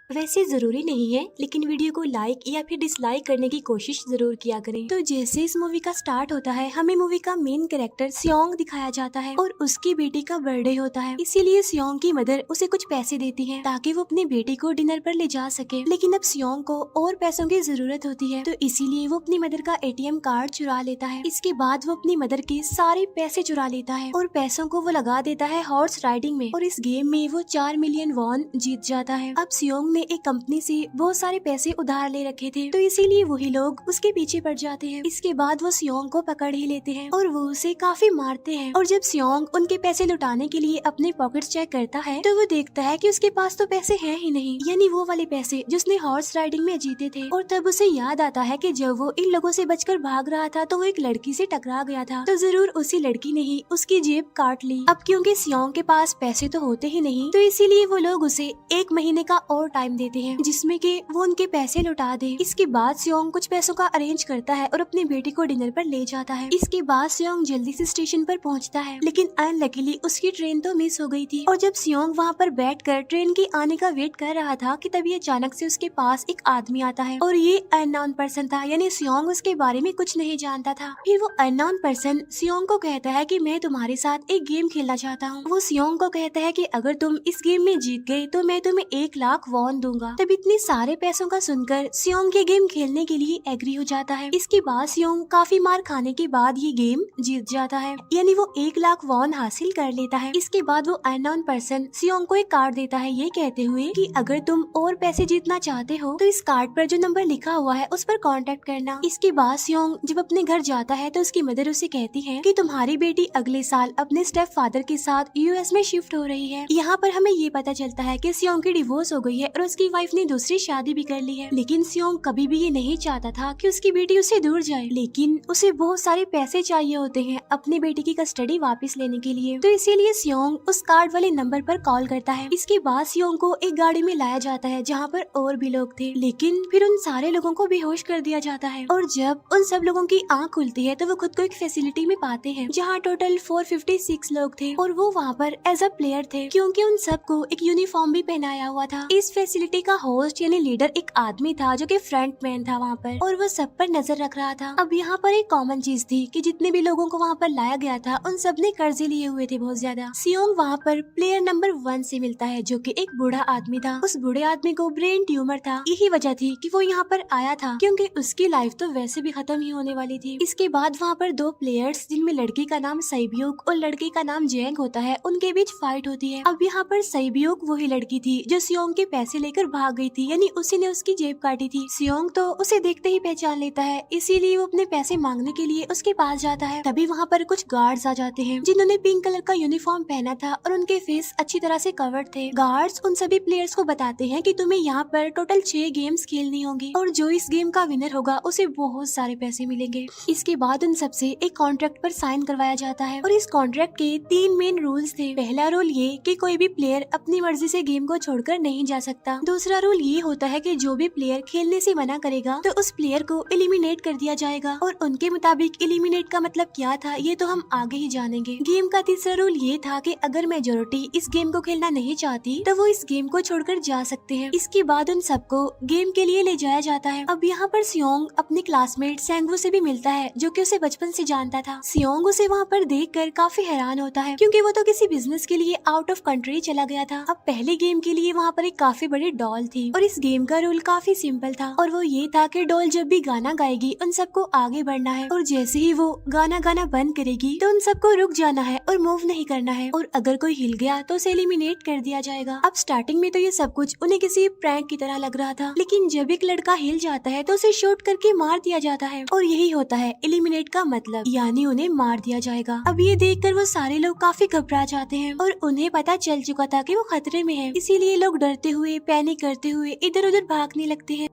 वैसे जरूरी नहीं है, लेकिन वीडियो को लाइक या फिर डिसलाइक करने की कोशिश जरूर किया करें। तो जैसे इस मूवी का स्टार्ट होता है, हमें मूवी का मेन कैरेक्टर सियोंग दिखाया जाता है और उसकी बेटी का बर्थडे होता है। इसीलिए सियोंग की मदर उसे कुछ पैसे देती है ताकि वो अपनी बेटी को डिनर पर ले जा सके। लेकिन अब सियोंग को और पैसों की जरूरत होती है, तो इसीलिए वो अपनी मदर का ATM कार्ड चुरा लेता है। इसके बाद वो अपनी मदर के सारे पैसे चुरा लेता है और पैसों को वो लगा देता है हॉर्स राइडिंग में, और इस गेम में वो 4 मिलियन वॉन जीत जाता है। अब सियोंग ने एक कंपनी से बहुत सारे पैसे उधार ले रखे थे, तो इसीलिए वही लोग उसके पीछे पड़ जाते हैं। इसके बाद वो सियोंग को पकड़ ही लेते हैं और वो उसे काफी मारते हैं। और जब सियोंग उनके पैसे लुटाने के लिए अपने पॉकेट्स चेक करता है, तो वो देखता है कि उसके पास तो पैसे हैं ही नहीं, यानी वो वाले पैसे जिसने हॉर्स राइडिंग में जीते थे। और तब उसे याद आता है कि जब वो इन लोगों से बचकर भाग रहा था तो वो एक लड़की से टकरा गया था, तो जरूर उसी लड़की ने ही उसकी जेब काट ली। अब क्योंकि सियोंग के पास पैसे तो होते ही नहीं, तो इसीलिए वो लोग उसे 1 महीने का और टाइम देते हैं जिसमें कि वो उनके पैसे लौटा दे। इसके बाद सियोंग कुछ पैसों का अरेंज करता है और अपनी बेटी को डिनर पर ले जाता है। इसके बाद सियोंग जल्दी से स्टेशन पर पहुंचता है, लेकिन अनलकीली उसकी ट्रेन तो मिस हो गई थी। और जब सियोंग वहां पर बैठकर ट्रेन के आने का वेट कर रहा था कि तभी अचानक से उसके पास एक आदमी आता है, और ये अननोन पर्सन था, यानी सियोंग उसके बारे में कुछ नहीं जानता था। फिर वो अननोन पर्सन सियोंग को कहता है कि मैं तुम्हारे साथ एक गेम खेलना चाहता हूँ। वो सियोंग को कहता है कि अगर तुम इस गेम में जीत गए तो मैं तुम्हें 1 लाख वॉन दूंगा। तब इतने सारे पैसों का सुनकर सियोंग ये गेम खेलने के लिए एग्री हो जाता है। इसके बाद सियोंग काफी मार खाने के बाद ये गेम जीत जाता है, यानी वो 1 लाख वॉन हासिल कर लेता है। इसके बाद वो अननोन पर्सन सियोंग को एक कार्ड देता है, ये कहते हुए कि अगर तुम और पैसे जीतना चाहते हो तो इस कार्ड पर जो नंबर लिखा हुआ है उस पर कांटेक्ट करना। इसके बाद सियोंग जब अपने घर जाता है तो उसकी मदर उसे कहती है कि तुम्हारी बेटी अगले साल अपने स्टेप फादर के साथ US में शिफ्ट हो रही है। यहाँ पर हमें ये पता चलता है कि सियोंग की डिवोर्स हो गई है और उसकी वाइफ ने दूसरी शादी भी कर ली है। लेकिन सियोंग कभी भी ये नहीं चाहता था कि उसकी बेटी उससे दूर जाए, लेकिन उसे बहुत सारे पैसे चाहिए होते हैं अपनी बेटी की कस्टडी वापस लेने के लिए, तो इसीलिए सियोंग उस कार्ड वाले नंबर पर कॉल करता है। इसके बाद सियोंग को एक गाड़ी में लाया जाता है जहाँ पर और भी लोग थे, लेकिन फिर उन सारे लोगों को बेहोश कर दिया जाता है। और जब उन सब लोगों की आँख खुलती है तो वो खुद को एक फैसिलिटी में पाते हैं जहाँ टोटल 456 लोग थे, और वो वहाँ पर एज अ प्लेयर थे क्योंकि उन सबको एक यूनिफॉर्म भी पहनाया हुआ था। इस फैसिलिटी का होस्ट यानी लीडर एक आदमी था जो कि फ्रंट मैन था वहाँ पर, और वो सब पर नजर रख रहा था। अब यहाँ पर एक कॉमन चीज थी कि जितने भी लोगों को वहाँ पर लाया गया था उन सब ने कर्जे लिए हुए थे बहुत ज्यादा। सियोंग वहाँ पर प्लेयर नंबर 1 से मिलता है जो कि एक बूढ़ा आदमी था। उस बूढ़े आदमी को ब्रेन ट्यूमर था, यही वजह थी कि वो यहाँ पर आया था क्योंकि उसकी लाइफ तो वैसे भी खत्म ही होने वाली थी। इसके बाद वहाँ पर 2 प्लेयर्स जिनमें लड़की का नाम सैब्यूक और लड़के का नाम जेंग होता है, उनके बीच फाइट होती है। अब यहाँ पर सैब्यूक वही लड़की थी जो सियोंग के पैसे लेकर भाग गई थी, यानी उसी ने उसकी जेब काटी थी। सियोंग तो उसे देखते ही पहचान लेता है, इसीलिए वो अपने पैसे मांगने के लिए उसके पास जाता है। तभी वहाँ पर कुछ गार्ड्स आ जाते हैं जिन्होंने पिंक कलर का यूनिफॉर्म पहना था और उनके फेस अच्छी तरह से कवर्ड थे। गार्ड्स उन सभी प्लेयर्स को बताते हैं कि तुम्हें यहाँ पर टोटल 6 गेम्स खेलनी होंगी और जो इस गेम का विनर होगा उसे बहुत सारे पैसे मिलेंगे। इसके बाद उन सबसे एक कॉन्ट्रैक्ट पर साइन करवाया जाता है और इस कॉन्ट्रैक्ट के 3 मेन रूल्स थे। पहला रूल ये कि कोई भी प्लेयर अपनी मर्जी से गेम को छोड़कर नहीं जा सकता। दूसरा रूल ये होता है कि जो भी प्लेयर खेलने से मना करेगा तो उस प्लेयर को एलिमिनेट कर दिया जाएगा, और उनके मुताबिक एलिमिनेट का मतलब क्या था ये तो हम आगे ही जानेंगे। गेम का तीसरा रूल ये था कि अगर मेजोरिटी इस गेम को खेलना नहीं चाहती तो वो इस गेम को छोड़कर जा सकते हैं। इसके बाद उन सबको गेम के लिए ले जाया जाता है। अब यहाँ पर सियोंग अपने क्लासमेट सेंगवू से भी मिलता है जो कि उसे बचपन से जानता था। सियोंग उसे वहाँ पर देखकर काफी हैरान होता है क्योंकि वो तो किसी बिजनेस के लिए आउट ऑफ कंट्री चला गया था। अब पहले गेम के लिए वहाँ पर एक काफी बड़ी डॉल थी और इस गेम का रूल काफी सिंपल था, और वो ये था कि डॉल जब भी गाना गाएगी उन सबको आगे बढ़ना है, और जैसे ही वो गाना बंद करेगी तो उन सबको रुक जाना है और मूव नहीं करना है, और अगर कोई हिल गया तो उसे एलिमिनेट कर दिया जाएगा। अब स्टार्टिंग में तो ये सब कुछ उन्हें किसी प्रैंक की तरह लग रहा था, लेकिन जब एक लड़का हिल जाता है तो उसे शूट करके मार दिया जाता है, और यही होता है एलिमिनेट का मतलब, यानी उन्हें मार दिया जाएगा। अब ये देखकर वो सारे लोग काफी घबरा जाते हैं और उन्हें पता चल चुका था कि वो खतरे में है, इसीलिए लोग डरते हुए पैनिक करते हुए इधर उधर भागने लगते हैं।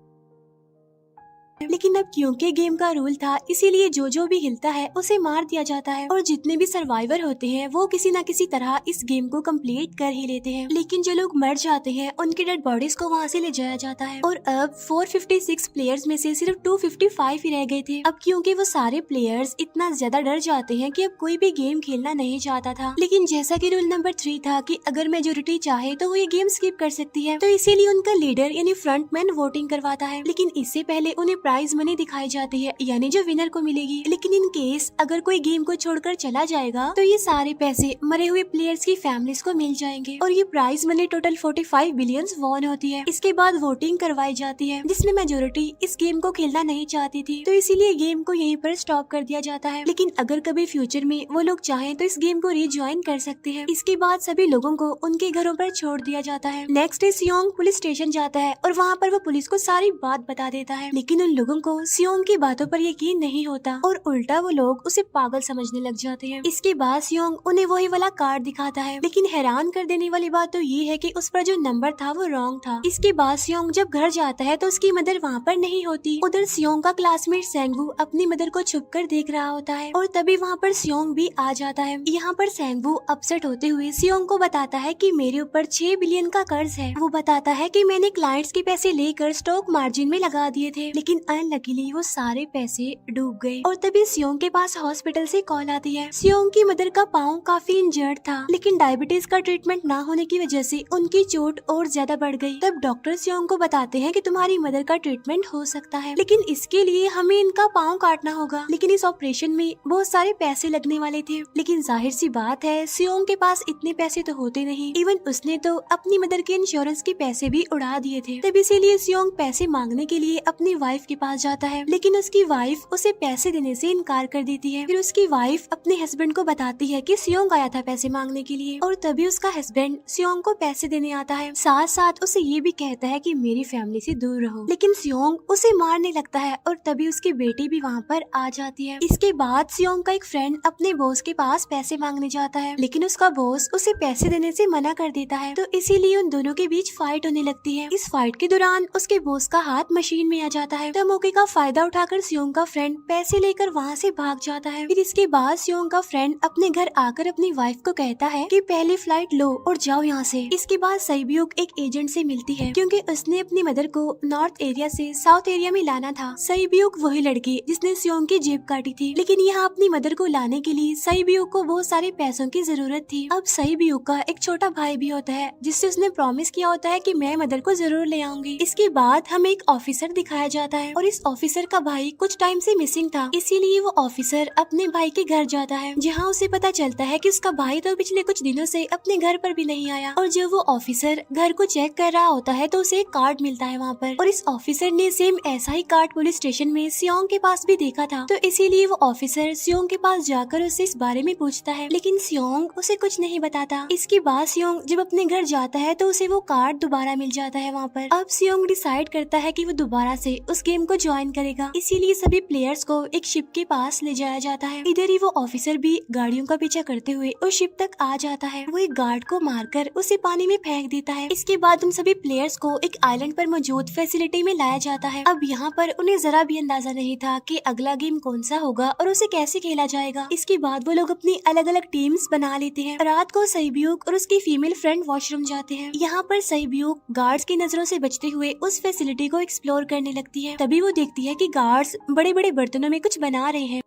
लेकिन अब क्योंकि गेम का रूल था इसीलिए जो भी हिलता है उसे मार दिया जाता है और जितने भी सर्वाइवर होते हैं वो किसी न किसी तरह इस गेम को कंप्लीट कर ही लेते हैं। लेकिन जो लोग मर जाते हैं उनकी डेड बॉडीज को वहाँ से ले जाया जाता है और अब 456 प्लेयर्स में से सिर्फ 255 ही रह गए थे। अब क्योंकि वो सारे प्लेयर्स इतना ज्यादा डर जाते हैं कि अब कोई भी गेम खेलना नहीं चाहता था। लेकिन जैसा कि रूल नंबर 3 था कि अगर मेजोरिटी चाहे तो वो ये गेम स्किप कर सकती है, तो इसीलिए उनका लीडर यानी फ्रंटमैन वोटिंग करवाता है। लेकिन इससे पहले उन्हें प्राइज मनी दिखाई जाती है यानी जो विनर को मिलेगी। लेकिन इन केस अगर कोई गेम को छोड़कर चला जाएगा तो ये सारे पैसे मरे हुए प्लेयर्स की फैमिलीज को मिल जाएंगे और ये prize money total 45 billion won होती है। इसके बाद वोटिंग करवाई जाती है जिसमें मेजोरिटी इस गेम को खेलना नहीं चाहती थी, तो इसीलिए गेम को यहीं पर स्टॉप कर दिया जाता है। लेकिन अगर कभी फ्यूचर में वो लोग चाहें तो इस गेम को रिज्वाइन कर सकते हैं। इसके बाद सभी लोगों को उनके घरों पर छोड़ दिया जाता है। नेक्स्ट डे सियोंग पुलिस स्टेशन जाता है और वहाँ पर वो पुलिस को सारी बात बता देता है। लेकिन उन लोगों को सियोंग की बातों पर यकीन नहीं होता और उल्टा वो लोग उसे पागल समझने लग जाते हैं। इसके बाद सियोंग उन्हें वही वाला कार्ड दिखाता है, लेकिन हैरान कर देने वाली बात तो ये है कि उस पर जो नंबर था वो रॉन्ग था। इसके बाद सियोंग जब घर जाता है तो उसकी मदर वहाँ पर नहीं होती। उधर सियोंग का क्लासमेट सेंगवू अपनी मदर को छुपकर देख रहा होता है और तभी वहाँ पर सियोंग भी आ जाता है। यहाँ पर सेंगवू अपसेट होते हुए सियोंग को बताता है कि मेरे ऊपर 6 बिलियन का कर्ज है। वो बताता है कि मैंने क्लाइंट्स के पैसे लेकर स्टॉक मार्जिन में लगा दिए थे, लेकिन अनलकीली वो सारे पैसे डूब गए। और तभी सियोंग के पास हॉस्पिटल से कॉल आती है। सियोंग की मदर का पाँव काफी इंजर्ड था, लेकिन डायबिटीज का ट्रीटमेंट ना होने की वजह से उनकी चोट और ज्यादा बढ़ गई। तब डॉक्टर सियोंग को बताते हैं कि तुम्हारी मदर का ट्रीटमेंट हो सकता है, लेकिन इसके लिए हमें इनका पाँव काटना होगा। लेकिन इस ऑपरेशन में बहुत सारे पैसे लगने वाले थे। लेकिन जाहिर सी बात है सियोंग के पास इतने पैसे तो होते नहीं। इवन उसने तो अपनी मदर के इंश्योरेंस के पैसे भी उड़ा दिए थे। तब इसीलिए सियोंग पैसे मांगने के लिए अपनी वाइफ के पास जाता है, लेकिन उसकी वाइफ उसे पैसे देने से इनकार कर देती है। फिर उसकी वाइफ अपने हस्बैंड को बताती है कि सियोंग आया था पैसे मांगने के लिए और तभी उसका हस्बैंड सियोंग को पैसे देने आता है। साथ साथ उसे ये भी कहता है कि मेरी फैमिली से दूर रहो। लेकिन सियोंग उसे मारने लगता है और तभी उसकी बेटी भी वहाँ पर आ जाती है। इसके बाद सियोंग का एक फ्रेंड अपने बॉस के पास पैसे मांगने जाता है, लेकिन उसका बॉस उसे पैसे देने से मना कर देता है, तो इसीलिए उन दोनों के बीच फाइट होने लगती है। इस फाइट के दौरान उसके बॉस का हाथ मशीन में आ जाता है, तो मौके का फायदा उठाकर सियोंग का फ्रेंड पैसे लेकर वहाँ से भाग जाता है। फिर इसके बाद सियोंग का फ्रेंड अपने घर आकर अपनी वाइफ को कहता है कि पहली फ्लाइट लो और जाओ यहाँ से। इसके बाद सईब्यूक एक एजेंट से मिलती है क्योंकि उसने अपनी मदर को नॉर्थ एरिया से साउथ एरिया में लाना था। सईब्यूक वही लड़की जिसने सियोंग की जेब काटी थी, लेकिन यहाँ अपनी मदर को लाने के लिए सईब्यूक को बहुत सारे पैसों की जरूरत थी। अब सईब्यूक का एक छोटा भाई भी होता है जिससे उसने प्रॉमिस किया होता है कि मैं मदर को जरूर ले आऊंगी। इसके बाद हमें एक ऑफिसर दिखाया जाता है और इस ऑफिसर का भाई कुछ टाइम से मिसिंग था, इसीलिए वो ऑफिसर अपने भाई के घर जाता है, जहाँ उसे पता चलता है कि उसका भाई तो पिछले कुछ दिनों से अपने घर पर भी नहीं आया। और जब वो ऑफिसर घर को चेक कर रहा होता है तो उसे एक कार्ड मिलता है वहाँ पर, और इस ऑफिसर ने सेम ऐसा ही कार्ड पुलिस स्टेशन में सियोंग के पास भी देखा था, तो इसीलिए वो ऑफिसर सियोंग के पास जाकर उससे इस बारे में पूछता है, लेकिन सियोंग उसे कुछ नहीं बताता। इसके बाद सियोंग जब अपने घर जाता है तो उसे वो कार्ड दोबारा मिल जाता है वहाँ पर। अब सियोंग डिसाइड करता है कि वो दोबारा से उस गेम को ज्वाइन करेगा, इसीलिए सभी प्लेयर्स को एक शिप के पास ले जाया जाता है। इधर ही वो ऑफिसर भी गाड़ियों का पीछा करते हुए उस शिप तक आ जाता है। वो एक गार्ड को मारकर उसे पानी में फेंक देता है। इसके बाद उन सभी प्लेयर्स को एक आइलैंड पर मौजूद फैसिलिटी में लाया जाता है। अब यहाँ पर उन्हें जरा भी अंदाजा नहीं था कि अगला गेम कौन सा होगा और उसे कैसे खेला जाएगा। इसके बाद वो लोग अपनी अलग अलग टीम्स बना लेते हैं। रात को सईब्यूक और उसकी फीमेल फ्रेंड वॉशरूम जाते हैं। यहाँ पर सईब्यूक गार्ड्स की नजरों से बचते हुए उस फैसिलिटी को एक्सप्लोर करने लगती है। तभी वो देखती है कि गार्ड्स बड़े बड़े बर्तनों में कुछ बना रहे हैं,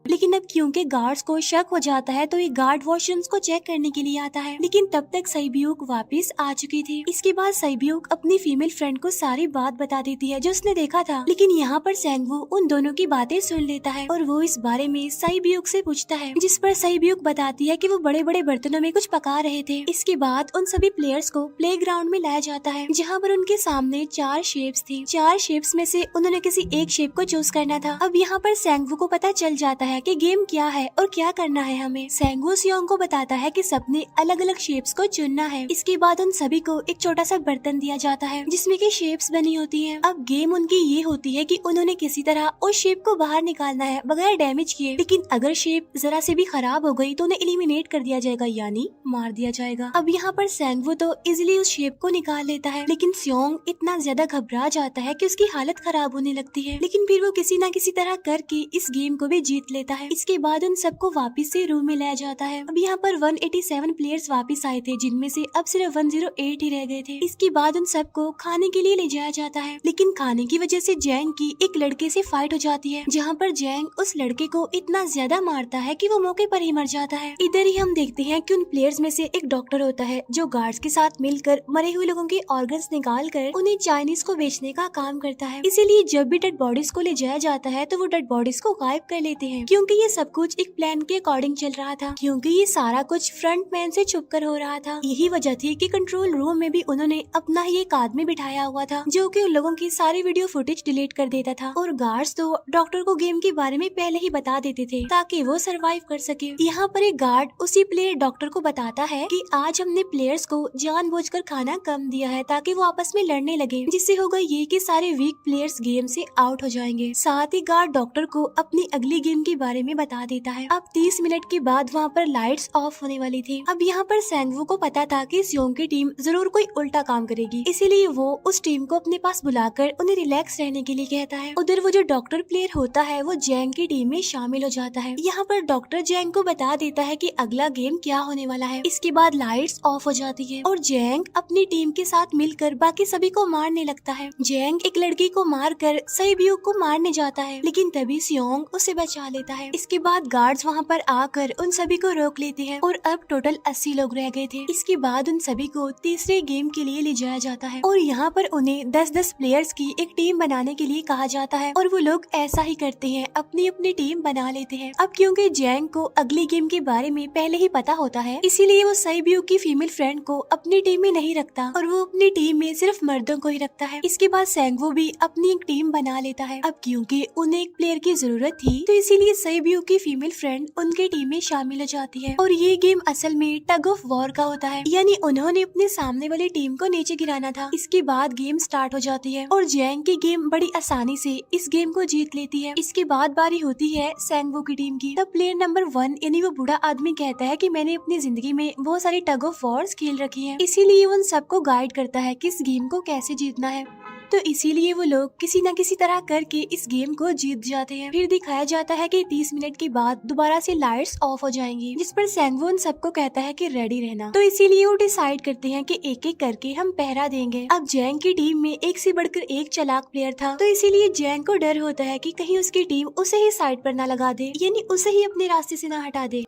लेकिन अब क्योंकि गार्ड्स को शक हो जाता है तो ये गार्ड वॉशरूम्स को चेक करने के लिए आता है, लेकिन तब तक सईब्यूक वापस आ चुकी थी। इसके बाद सईब्यूक अपनी फीमेल फ्रेंड को सारी बात बता देती है जो उसने देखा था, लेकिन यहाँ पर सेंगवू उन दोनों की बातें सुन लेता है और वो इस बारे में सईब्यूक से पूछता है, जिस पर सईब्यूक बताती है कि वो बड़े बड़े बर्तनों में कुछ पका रहे थे। इसके बाद उन सभी प्लेयर्स को प्ले ग्राउंड में लाया जाता है, जहाँ पर उनके सामने 4 शेप्स थी। 4 शेप्स में से उन्होंने किसी एक शेप को चूज करना था। अब यहाँ पर सेंगवू को पता चल जाता है है कि गेम क्या है और क्या करना है हमें। सेंगवू सियोंग को बताता है कि सबने अलग अलग शेप्स को चुनना है। इसके बाद उन सभी को एक छोटा सा बर्तन दिया जाता है जिसमें की शेप्स बनी होती है। अब गेम उनकी ये होती है कि उन्होंने किसी तरह उस शेप को बाहर निकालना है बगैर डैमेज किए, लेकिन अगर शेप जरा से भी खराब हो गई तो उन्हें एलिमिनेट कर दिया जाएगा, यानी मार दिया जाएगा। अब यहाँ पर सेंगवू तो इजिली उस शेप को निकाल लेता है, लेकिन सियोंग इतना ज्यादा घबरा जाता है कि उसकी हालत खराब होने लगती है, लेकिन फिर वो किसी न किसी तरह करके इस गेम को भी जीत लेता है। इसके बाद उन सबको वापस से रूम में लाया जाता है। अब यहाँ पर 187 प्लेयर्स वापस आए थे, जिनमें से अब सिर्फ 108 ही रह गए थे। इसके बाद उन सबको खाने के लिए ले जाया जाता है, लेकिन खाने की वजह से जैंग की एक लड़के से फाइट हो जाती है, जहाँ पर जैंग उस लड़के को इतना ज्यादा मारता है कि वो मौके पर ही मर जाता है। इधर ही हम देखते हैं कि उन प्लेयर्स में से एक डॉक्टर होता है जो गार्ड्स के साथ मिलकर मरे हुए लोगों के ऑर्गन्स निकाल कर उन्हें चाइनीज को बेचने का काम करता है। इसीलिए जब भी डेड बॉडीज को ले जाया जाता है तो वो डेड बॉडीज को गायब कर लेते हैं, क्योंकि ये सब कुछ एक प्लान के अकॉर्डिंग चल रहा था, क्योंकि ये सारा कुछ फ्रंट मैन से छुप कर हो रहा था। यही वजह थी कि कंट्रोल रूम में भी उन्होंने अपना ही एक आदमी बिठाया हुआ था जो कि उन लोगों की सारी वीडियो फुटेज डिलीट कर देता था, और गार्ड्स तो डॉक्टर को गेम के बारे में पहले ही बता देते थे ताकि वो सरवाइव कर सके। यहाँ पर एक गार्ड उसी प्लेयर डॉक्टर को बताता है कि आज हमने प्लेयर्स को जानबूझकर खाना कम दिया है ताकि वो आपस में लड़ने लगे, जिससे होगा ये कि सारे वीक प्लेयर्स गेम से आउट हो जाएंगे। साथ ही गार्ड डॉक्टर को अपनी अगली गेम के बारे में बता देता है। अब 30 मिनट के बाद वहाँ पर लाइट्स ऑफ होने वाली थी। अब यहाँ पर सेंगवू को पता था कि सियोंग की टीम जरूर कोई उल्टा काम करेगी, इसीलिए वो उस टीम को अपने पास बुलाकर उन्हें रिलैक्स रहने के लिए कहता है। उधर वो जो डॉक्टर प्लेयर होता है वो जैंग की टीम में शामिल हो जाता है। यहाँ पर डॉक्टर जैंग को बता देता है कि अगला गेम क्या होने वाला है। इसके बाद लाइट्स ऑफ हो जाती है और जैंग अपनी टीम के साथ मिलकर बाकी सभी को मारने लगता है। जैंग एक लड़की को मारकर सईब्यू को मारने जाता है, लेकिन तभी सियोंग उसे बचा लेता है। इसके बाद गार्ड्स वहाँ पर आकर उन सभी को रोक लेते हैं और अब टोटल 80 लोग रह गए थे। इसके बाद उन सभी को तीसरे गेम के लिए ले जाया जाता है और यहाँ पर उन्हें 10-10 प्लेयर्स की एक टीम बनाने के लिए कहा जाता है, और वो लोग ऐसा ही करते हैं, अपनी अपनी टीम बना लेते हैं। अब क्योंकि जैंग को अगली गेम के बारे में पहले ही पता होता है, इसीलिए वो सईब्यू की फीमेल फ्रेंड को अपनी टीम में नहीं रखता और वो अपनी टीम में सिर्फ मर्दों को ही रखता है। इसके बाद सेंगवू भी अपनी एक टीम बना लेता है। अब क्योंकि उन्हें एक प्लेयर की जरूरत थी तो इसीलिए सईब्यू की फीमेल फ्रेंड उनके टीम में शामिल हो जाती है, और ये गेम असल में टग ऑफ वॉर का होता है, यानी उन्होंने अपने सामने वाली टीम को नीचे गिराना था। इसके बाद गेम स्टार्ट हो जाती है और जैंग की गेम बड़ी आसानी से इस गेम को जीत लेती है। इसके बाद बारी होती है सेंगवू की टीम की। तब प्लेयर नंबर 1 यानी वो बूढ़ा आदमी कहता है कि मैंने अपनी जिंदगी में बहुत सारी टग ऑफ वॉर्स खेल रखी है, इसीलिए उन सबको गाइड करता है कि इस गेम को कैसे जीतना है। तो इसीलिए वो लोग किसी न किसी तरह करके इस गेम को जीत जाते हैं। फिर दिखाया जाता है कि 30 मिनट के बाद दोबारा से लाइट्स ऑफ हो जाएंगी, जिस पर सेंगवू उन सबको कहता है कि रेडी रहना। तो इसीलिए वो डिसाइड करते हैं कि एक एक करके हम पहरा देंगे। अब जैंग की टीम में एक से बढ़कर एक चालाक प्लेयर था, तो इसीलिए जैंग को डर होता है कि कहीं उसकी टीम उसे ही साइड पर ना लगा दे, यानी उसे ही अपने रास्ते से ना हटा दे।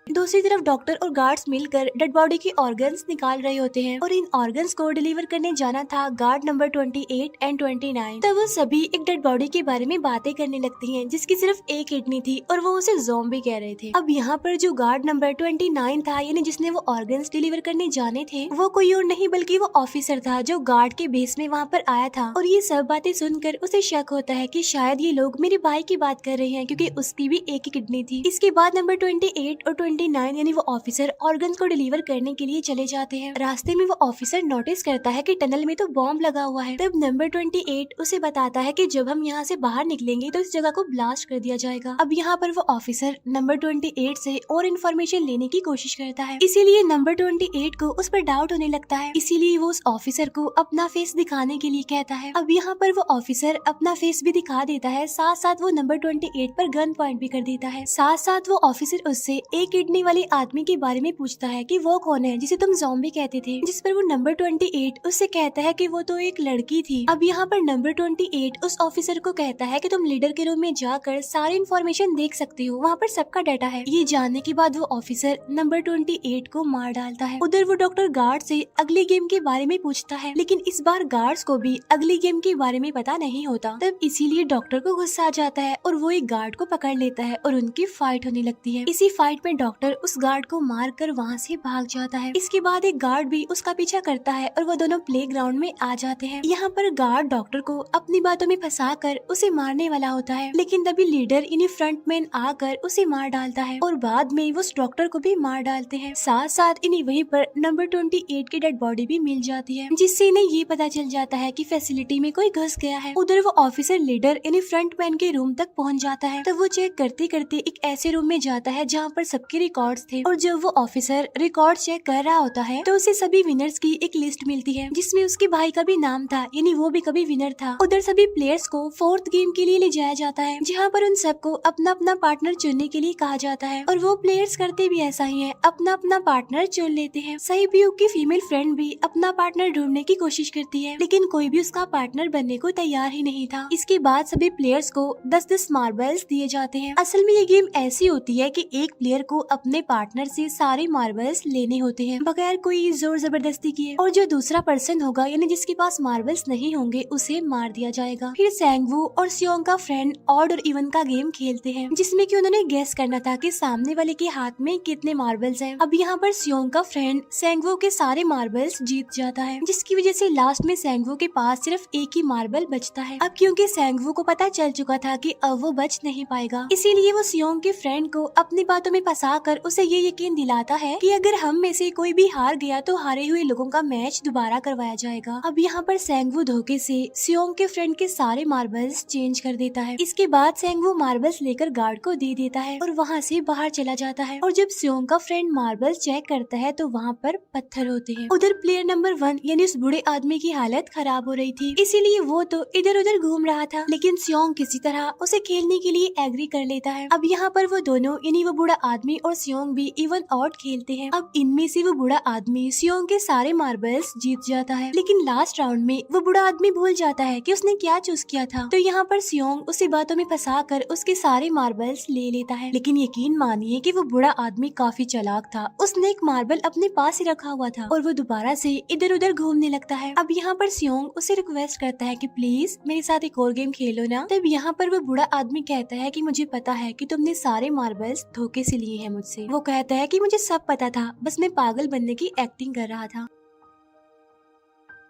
दूसरी तरफ डॉक्टर और गार्ड्स मिलकर डेड बॉडी के ऑर्गन्स निकाल रहे होते हैं और इन ऑर्गन्स को डिलीवर करने जाना था गार्ड नंबर 28 एंड 29। तब वो सभी एक डेड बॉडी के बारे में बातें करने लगती हैं जिसकी सिर्फ एक किडनी थी और वो उसे ज़ॉम्बी कह रहे थे। अब यहाँ पर जो गार्ड नंबर 29 था, यानी जिसने वो ऑर्गन्स डिलीवर करने जाने थे, वो कोई और नहीं बल्कि वो ऑफिसर था जो गार्ड के बेस में वहाँ पर आया था। और ये सब बातें सुनकर उसे शक होता है कि शायद ये लोग मेरे भाई की बात कर रहे हैं, क्योंकि उसकी भी एक ही किडनी थी। इसके बाद नंबर 28 और 29 यानी वो ऑफिसर ऑर्गन्स को डिलीवर करने के लिए चले जाते हैं। रास्ते में वो ऑफिसर नोटिस करता है कि टनल में तो बॉम्ब लगा हुआ है। तब नंबर 28 उसे बताता है कि जब हम यहाँ से बाहर निकलेंगे तो इस जगह को ब्लास्ट कर दिया जाएगा। अब यहाँ पर वो ऑफिसर नंबर 28 से और इन्फॉर्मेशन लेने की कोशिश करता है, इसीलिए नंबर 28 को उस पर डाउट होने लगता है, इसीलिए वो उस ऑफिसर को अपना फेस दिखाने के लिए कहता है। अब यहाँ पर वो ऑफिसर अपना फेस भी दिखा देता है, साथ साथ वो नंबर 28 पर गन पॉइंट भी कर देता है। साथ साथ वो ऑफिसर उससे एक किडनी वाले आदमी के बारे में पूछता है कि वो कौन है जिसे तुम ज़ॉम्बी कहते थे, जिस पर वो नंबर 28 उससे कहता है कि वो तो एक लड़की थी। अब यहाँ पर नंबर 28 उस ऑफिसर को कहता है कि तुम लीडर के रूम में जाकर सारी इन्फॉर्मेशन देख सकते हो, वहाँ पर सबका डाटा है। ये जानने के बाद वो ऑफिसर नंबर 28 को मार डालता है। उधर वो डॉक्टर गार्ड से अगली गेम के बारे में पूछता है, लेकिन इस बार गार्ड्स को भी अगली गेम के बारे में पता नहीं होता। तब इसीलिए डॉक्टर को गुस्सा आ जाता है और वो एक गार्ड को पकड़ लेता है और उनकी फाइट होने लगती है। इसी फाइट में डॉक्टर डॉक्टर उस गार्ड को मार कर वहाँ से भाग जाता है। इसके बाद एक गार्ड भी उसका पीछा करता है और वो दोनों प्लेग्राउंड में आ जाते हैं। यहाँ पर गार्ड डॉक्टर को अपनी बातों में फंसा कर उसे मारने वाला होता है, लेकिन तभी लीडर इन्हीं फ्रंटमैन आकर उसे मार डालता है और बाद में वो उस डॉक्टर को भी मार डालते हैं। साथ साथ इन्हें वहीं पर नंबर 28 की डेड बॉडी भी मिल जाती है, जिससे इन्हें ये पता चल जाता है कि फैसिलिटी में कोई घुस गया है। उधर वो ऑफिसर लीडर इन्हीं फ्रंटमैन के रूम तक पहुंच जाता है। तो वो चेक करते करते एक ऐसे रूम में जाता है जहाँ पर सबके रिकॉर्ड्स थे, और जब वो ऑफिसर रिकॉर्ड चेक कर रहा होता है तो उसे सभी विनर्स की एक लिस्ट मिलती है, जिसमें उसके भाई का भी नाम था, यानी वो भी कभी विनर था। उधर सभी प्लेयर्स को 4th गेम के लिए ले जाया जाता है, जहाँ पर उन सबको अपना अपना पार्टनर चुनने के लिए कहा जाता है, और वो प्लेयर्स करते भी ऐसा ही है, अपना अपना पार्टनर चुन लेते हैं। सहयोग की फीमेल फ्रेंड भी अपना पार्टनर ढूंढने की कोशिश करती है, लेकिन कोई भी उसका पार्टनर बनने को तैयार ही नहीं था। इसके बाद सभी प्लेयर्स को 10-10 मार्बल्स दिए जाते हैं। असल में ये गेम ऐसी होती है कि एक प्लेयर को अपने पार्टनर से सारे मार्बल्स लेने होते हैं बगैर कोई जोर जबरदस्ती किए, और जो दूसरा पर्सन होगा यानी जिसके पास मार्बल्स नहीं होंगे उसे मार दिया जाएगा। फिर सैंगवू और सियोंग का फ्रेंड ऑड और इवन का गेम खेलते हैं, जिसमें कि उन्होंने गेस करना था कि सामने वाले के हाथ में कितने मार्बल्स हैं। अब यहाँ पर सियोंग का फ्रेंड सैंगवू के सारे मार्बल्स जीत जाता है, जिसकी वजह से लास्ट में सैंगवू के पास सिर्फ एक ही मार्बल बचता है। अब क्योंकि सैंगवू को पता चल चुका था कि अब वो बच नहीं पाएगा, इसीलिए वो सियोंग के फ्रेंड को अपनी बातों में फंसा कर उसे ये यकीन दिलाता है कि अगर हम में से कोई भी हार गया तो हारे हुए लोगों का मैच दोबारा करवाया जाएगा। अब यहाँ पर सैंगवू धोखे से सियोंग के फ्रेंड के सारे मार्बल्स चेंज कर देता है। इसके बाद सैंगवू मार्बल्स लेकर गार्ड को दे देता है और वहाँ से बाहर चला जाता है, और जब सियोंग का फ्रेंड मार्बल्स चेक करता है तो वहाँ पर पत्थर होते हैं। उधर प्लेयर नंबर 1 यानी उस बूढ़े आदमी की हालत खराब हो रही थी, इसीलिए वो तो इधर उधर घूम रहा था, लेकिन सियोंग किसी तरह उसे खेलने के लिए एग्री कर लेता है। अब यहाँ पर वो दोनों यानी वो बूढ़ा आदमी और सियोंग भी इवन आउट खेलते हैं। अब इनमें से वो बूढ़ा आदमी सियोंग के सारे मार्बल्स जीत जाता है, लेकिन लास्ट राउंड में वो बूढ़ा आदमी भूल जाता है कि उसने क्या चूज किया था। तो यहाँ पर सियोंग उसे बातों में फंसा कर उसके सारे मार्बल्स ले लेता है, लेकिन यकीन मानिए कि वो बूढ़ा आदमी काफी चालाक था। उसने एक मार्बल अपने पास ही रखा हुआ था और वो दोबारा से इधर उधर घूमने लगता है। अब यहाँ पर सियोंग उसे रिक्वेस्ट करता है कि प्लीज मेरे साथ एक और गेम खेलो ना। तब यहाँ पर वो बूढ़ा आदमी कहता है कि मुझे पता है कि तुमने सारे मार्बल्स धोखे से लिए हैं मुझसे। वो कहता है कि मुझे सब पता था, बस मैं पागल बनने की एक्टिंग कर रहा था।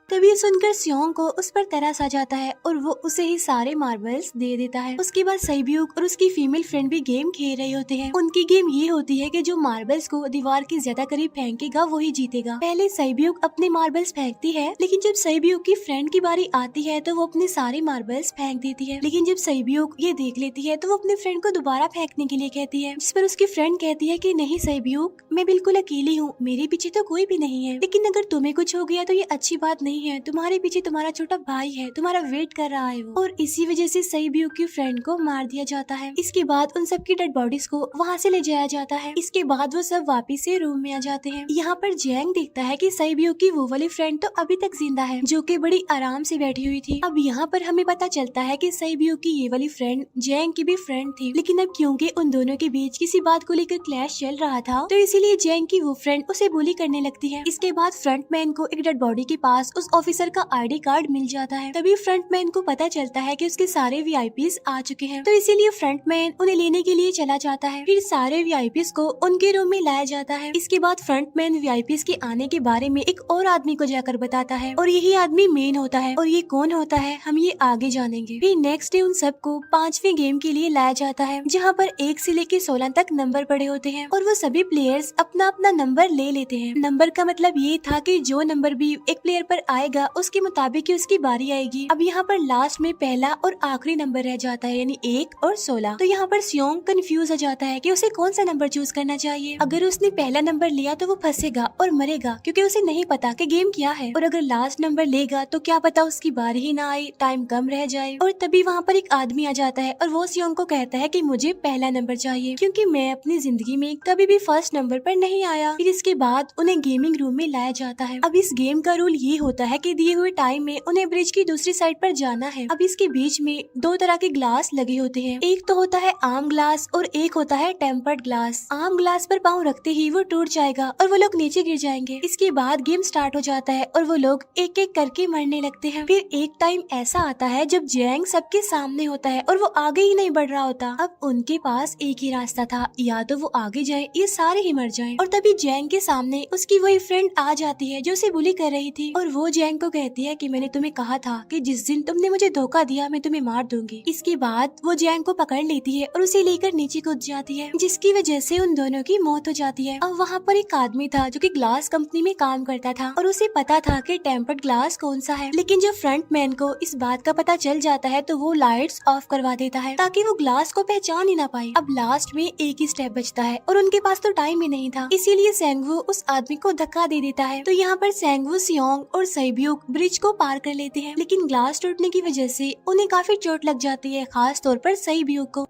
तभी सुनकर सियोंग को उस पर तरस आ जाता है और वो उसे ही सारे मार्बल्स दे देता है। उसके बाद सैब्यूक और उसकी फीमेल फ्रेंड भी गेम खेल रहे होते हैं। उनकी गेम ये होती है कि जो मार्बल्स को दीवार के ज्यादा करीब फेंकेगा वो ही जीतेगा। पहले सैब्यूक अपने मार्बल्स फेंकती है, लेकिन जब सैब्यूक की फ्रेंड की बारी आती है तो वो अपने सारे मार्बल्स फेंक देती है। लेकिन जब सैब्यूक ये देख लेती है तो वो अपने फ्रेंड को दोबारा फेंकने के लिए कहती है, जिस पर उसकी फ्रेंड कहती है कि नहीं सैब्यूक, मैं बिल्कुल अकेली हूँ, मेरे पीछे तो कोई भी नहीं है, लेकिन अगर तुम्हें कुछ हो गया तो ये अच्छी बात नहीं है, तुम्हारे पीछे तुम्हारा छोटा भाई है, तुम्हारा वेट कर रहा है वो। और इसी वजह से सैब्यूक की फ्रेंड को मार दिया जाता है। इसके बाद उन सबकी डेड बॉडीज को वहाँ से ले जाया जाता है। इसके बाद वो सब वापिस से रूम में आ जाते हैं। यहाँ पर जैंग देखता है कि सैब्यूक की वो वाली फ्रेंड तो अभी तक जिंदा है, जो कि बड़ी आराम से बैठी हुई थी। अब यहाँ पर हमें पता चलता है कि सैब्यूक की ये वाली फ्रेंड जैंग की भी फ्रेंड थी, लेकिन अब क्योंकि उन दोनों के बीच किसी बात को लेकर क्लैश चल रहा था तो इसीलिए जैंग की वो फ्रेंड उसे बुली करने लगती है। इसके बाद फ्रंटमैन को एक डेड बॉडी के पास उस ऑफिसर का आईडी कार्ड मिल जाता है। तभी फ्रंटमैन को पता चलता है कि उसके सारे वीआईपीज आ चुके हैं, तो इसीलिए फ्रंटमैन उन्हें लेने के लिए चला जाता है। फिर सारे वीआईपीज को उनके रूम में लाया जाता है। इसके बाद फ्रंटमैन वीआईपीज के आने के बारे में एक और आदमी को जाकर बताता है, और यही आदमी मेन होता है। और ये कौन होता है हम ये आगे जानेंगे। फिर नेक्स्ट डे उन सबको 5वें गेम के लिए लाया जाता है, जहाँ पर 1 से लेकर 16 तक नंबर पड़े होते हैं, और वो सभी प्लेयर्स अपना अपना नंबर ले लेते हैं। नंबर का मतलब ये था कि जो नंबर भी एक प्लेयर पर आएगा उसके मुताबिक उसकी बारी आएगी। अब यहाँ पर लास्ट में पहला और आखिरी नंबर रह जाता है, यानी 1 और 16। तो यहाँ पर सियोंग कंफ्यूज हो जाता है कि उसे कौन सा नंबर चूज करना चाहिए। अगर उसने पहला नंबर लिया तो वो फंसेगा और मरेगा, क्योंकि उसे नहीं पता कि गेम क्या है। और अगर लास्ट नंबर लेगा तो क्या पता उसकी बारी ही ना आए, टाइम कम रह जाए। और तभी वहाँ पर एक आदमी आ जाता है और वो सियोंग को कहता है कि मुझे पहला नंबर चाहिए, क्योंकि मैं अपनी जिंदगी में कभी भी फर्स्ट नंबर पर नहीं आया। फिर इसके बाद उन्हें गेमिंग रूम में लाया जाता है। अब इस गेम का रूल ये होता होता है कि दिए हुए टाइम में उन्हें ब्रिज की दूसरी साइड पर जाना है। अब इसके बीच में दो तरह के ग्लास लगे होते हैं, एक तो होता है आम ग्लास और एक होता है टेम्पर्ड ग्लास। आम ग्लास पर पाँव रखते ही वो टूट जाएगा और वो लोग नीचे गिर जाएंगे। इसके बाद गेम स्टार्ट हो जाता है और वो लोग एक एक करके मरने लगते हैं। फिर एक टाइम ऐसा आता है जब जैंग सबके सामने होता है और वो आगे ही नहीं बढ़ रहा होता। अब उनके पास एक ही रास्ता था, या तो वो आगे जाए या सारे ही मर जाएं। और तभी जैंग के सामने उसकी वही फ्रेंड आ जाती है जो उसे बुली कर रही थी, और वो जैंग को कहती है कि मैंने तुम्हें कहा था कि जिस दिन तुमने मुझे धोखा दिया मैं तुम्हें मार दूंगी। इसके बाद वो जैंग को पकड़ लेती है और उसे लेकर नीचे कूद जाती है, जिसकी वजह से उन दोनों की मौत हो जाती है। अब वहाँ पर एक आदमी था जो कि ग्लास कंपनी में काम करता था और उसे पता था कि टेम्पर्ड ग्लास कौन सा है, लेकिन जब फ्रंट मैन को इस बात का पता चल जाता है तो वो लाइट्स ऑफ करवा देता है ताकि वो ग्लास को पहचान ही ना पाए। अब लास्ट में एक ही स्टेप बचता है और उनके पास तो टाइम ही नहीं था, इसीलिए सेंगवू उस आदमी को धक्का दे देता है। तो यहाँ पर सेंगवू, सियोंग और सैब्यूक ब्रिज को पार कर लेते हैं, लेकिन ग्लास टूटने की वजह से उन्हें काफी चोट लग जाती है, खास तौर पर सैब्यूक को।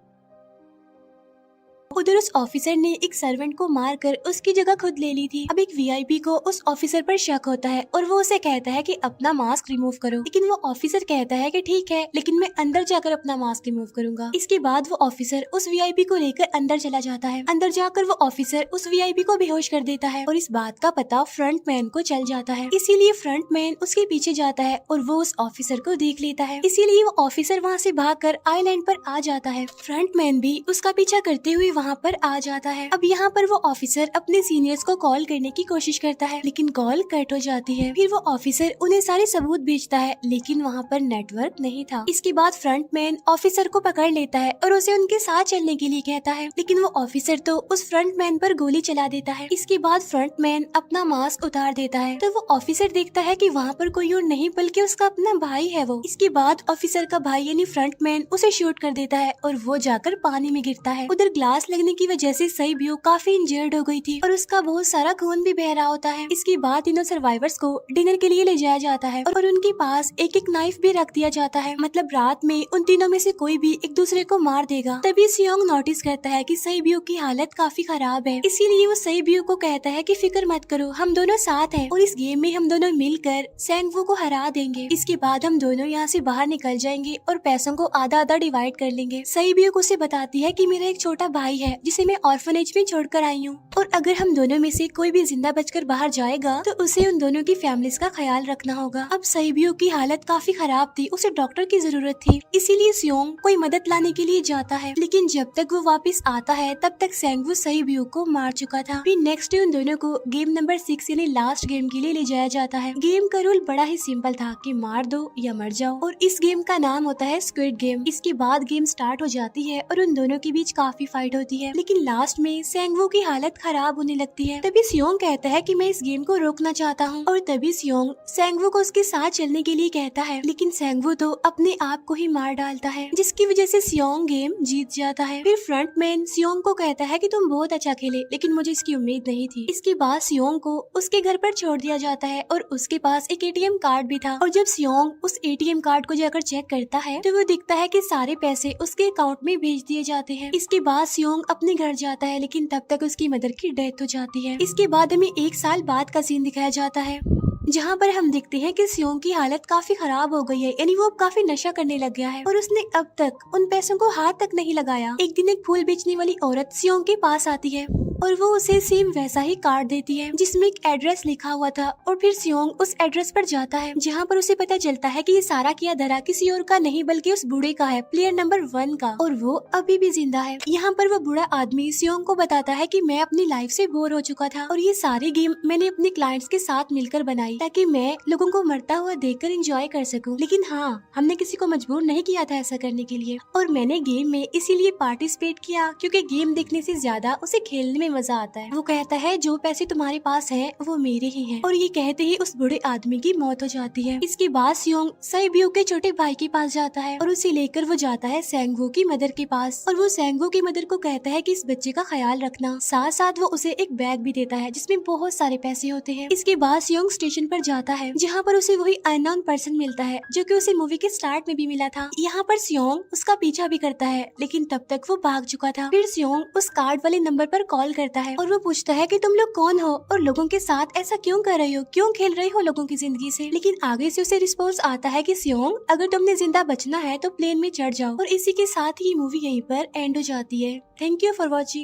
उधर उस ऑफिसर ने एक सर्वेंट को मारकर उसकी जगह खुद ले ली थी। अब एक वीआईपी को उस ऑफिसर पर शक होता है और वो उसे कहता है कि अपना मास्क रिमूव करो, लेकिन वो ऑफिसर कहता है कि ठीक है, लेकिन मैं अंदर जाकर अपना मास्क रिमूव करूंगा। इसके बाद वो ऑफिसर उस वीआईपी को लेकर अंदर चला जाता है। अंदर जाकर वो ऑफिसर उस वीआईपी को बेहोश कर देता है और इस बात का पता फ्रंट मैन को चल जाता है, इसीलिए फ्रंट मैन उसके पीछे जाता है और वो उस ऑफिसर को देख लेता है, इसीलिए वो ऑफिसर वहाँ से भागकर आइलैंड पर आ जाता है। फ्रंट मैन भी उसका पीछा करते हुए वहाँ पर आ जाता है। अब यहाँ पर वो ऑफिसर अपने सीनियर्स को कॉल करने की कोशिश करता है, लेकिन कॉल कट हो जाती है। फिर वो ऑफिसर उन्हें सारे सबूत भेजता है, लेकिन वहाँ पर नेटवर्क नहीं था। इसके बाद फ्रंट मैन ऑफिसर को पकड़ लेता है और उसे उनके साथ चलने के लिए कहता है, लेकिन वो ऑफिसर तो उस फ्रंट मैन पर गोली चला देता है। इसके बाद फ्रंट मैन अपना मास्क उतार देता है, तो वो ऑफिसर देखता है कि वहाँ पर कोई और नहीं बल्कि उसका अपना भाई है वो। इसके बाद ऑफिसर का भाई यानी फ्रंट मैन उसे शूट कर देता है और वो जाकर पानी में गिरता है। उधर ग्लास लगने की वजह से सैब्यूक काफी इंजर्ड हो गई थी और उसका बहुत सारा खून भी बह रहा होता है। इसके बाद तीनों सर्वाइवर्स को डिनर के लिए ले जाया जाता है और उनके पास एक एक नाइफ भी रख दिया जाता है, मतलब रात में उन तीनों में से कोई भी एक दूसरे को मार देगा। तभी सियोंग नोटिस करता है कि सैब्यूक की हालत काफी खराब है, इसीलिए वो सैब्यूक को कहता है कि फिक्र मत करो, हम दोनों साथ हैं और इस गेम में हम दोनों मिलकर सेंगवू को हरा देंगे। इसके बाद हम दोनों यहाँ से बाहर निकल जाएंगे और पैसों को आधा आधा डिवाइड कर लेंगे। सैब्यूक उसे बताती है कि मेरा एक छोटा भाई है जिसे मैं ऑर्फनेज में छोड़कर आई हूँ, और अगर हम दोनों में से कोई भी जिंदा बचकर बाहर जाएगा तो उसे उन दोनों की फैमिलीज का ख्याल रखना होगा। अब सैब्यूक की हालत काफी खराब थी, उसे डॉक्टर की जरूरत थी, इसीलिए सियोंग कोई मदद लाने के लिए जाता है, लेकिन जब तक वो वापस आता है तब तक सेंगवू सैब्यूक को मार चुका था। फिर नेक्स्ट डे उन दोनों को गेम नंबर 6 यानी लास्ट गेम के लिए ले जाया जाता है। गेम का रूल बड़ा ही सिंपल था कि मार दो या मर जाओ, और इस गेम का नाम होता है स्क्विड गेम। इसके बाद गेम स्टार्ट हो जाती है और उन दोनों के बीच काफी फाइट होती है, लेकिन लास्ट में सेंगवू की हालत खराब होने लगती है। तभी सियोंग कहता है कि मैं इस गेम को रोकना चाहता हूँ, और तभी सियोंग सेंगवू को उसके साथ चलने के लिए कहता है, लेकिन सेंगवू तो अपने आप को ही मार डालता है, जिसकी वजह से सियोंग गेम जीत जाता है। फिर फ्रंट मैन सियोंग को कहता है कि तुम बहुत अच्छा खेले, लेकिन मुझे इसकी उम्मीद नहीं थी। इसके बाद सियोंग को उसके घर पर छोड़ दिया जाता है और उसके पास एक एटीएम कार्ड भी था, और जब सियोंग उस एटीएम कार्ड को जाकर चेक करता है तो वो दिखता है कि सारे पैसे उसके अकाउंट में भेज दिए जाते हैं। इसके बाद सियोंग अपने घर जाता है, लेकिन तब तक उसकी मदर की डेथ हो जाती है। इसके बाद हमें 1 साल बाद का सीन दिखाया जाता है, जहाँ पर हम देखते हैं कि सियोंग की हालत काफी खराब हो गई है, यानी वो अब काफी नशा करने लग गया है और उसने अब तक उन पैसों को हाथ तक नहीं लगाया। एक दिन एक फूल बेचने वाली औरत सियोंग के पास आती है और वो उसे सेम वैसा ही कार्ड देती है जिसमें एक एड्रेस लिखा हुआ था, और फिर सियोंग उस एड्रेस पर जाता है, जहाँ पर उसे पता चलता है कि ये सारा किया धरा किसी और का नहीं बल्कि उस बूढ़े का है, प्लेयर नंबर 1 का, और वो अभी भी जिंदा है। यहाँ पर वो बूढ़ा आदमी सियोंग को बताता है कि मैं अपनी लाइफ से बोर हो चुका था और ये सारी गेम मैंने अपने क्लाइंट्स के साथ मिलकर बनाई ताकि मैं लोगों को मरता हुआ देखकर एंजॉय कर सकूं, लेकिन हाँ, हमने किसी को मजबूर नहीं किया था ऐसा करने के लिए, और मैंने गेम में इसीलिए पार्टिसिपेट किया क्योंकि गेम देखने से ज्यादा उसे खेलने में मजा आता है। वो कहता है जो पैसे तुम्हारे पास है वो मेरे ही हैं, और ये कहते ही उस बूढ़े आदमी की मौत हो जाती है। इसके बाद सियोंग सैब्यूक के छोटे भाई के पास जाता है और उसे लेकर वो जाता है सेंगवू की मदर के पास, और वो सेंगवू की मदर को कहता है कि इस बच्चे का ख्याल रखना, साथ साथ वो उसे एक बैग भी देता है जिसमें बहुत सारे पैसे होते हैं। इसके बाद सियोंग स्टेशन पर जाता है जहाँ पर उसे वही अननोन पर्सन मिलता है जो कि उसे मूवी के स्टार्ट में भी मिला था। यहाँ पर सियोंग उसका पीछा भी करता है, लेकिन तब तक वो भाग चुका था। फिर सियोंग उस कार्ड वाले नंबर पर कॉल करता है और वो पूछता है कि तुम लोग कौन हो और लोगों के साथ ऐसा क्यों कर रहे हो, क्यों खेल रहे हो लोगों की जिंदगी से। लेकिन आगे से उसे रिस्पॉन्स आता है कि सियोंग, अगर तुमने जिंदा बचना है तो प्लेन में चढ़ जाओ। और इसी के साथ ही मूवी यहीं पर एंड हो जाती है। Thank you for watching.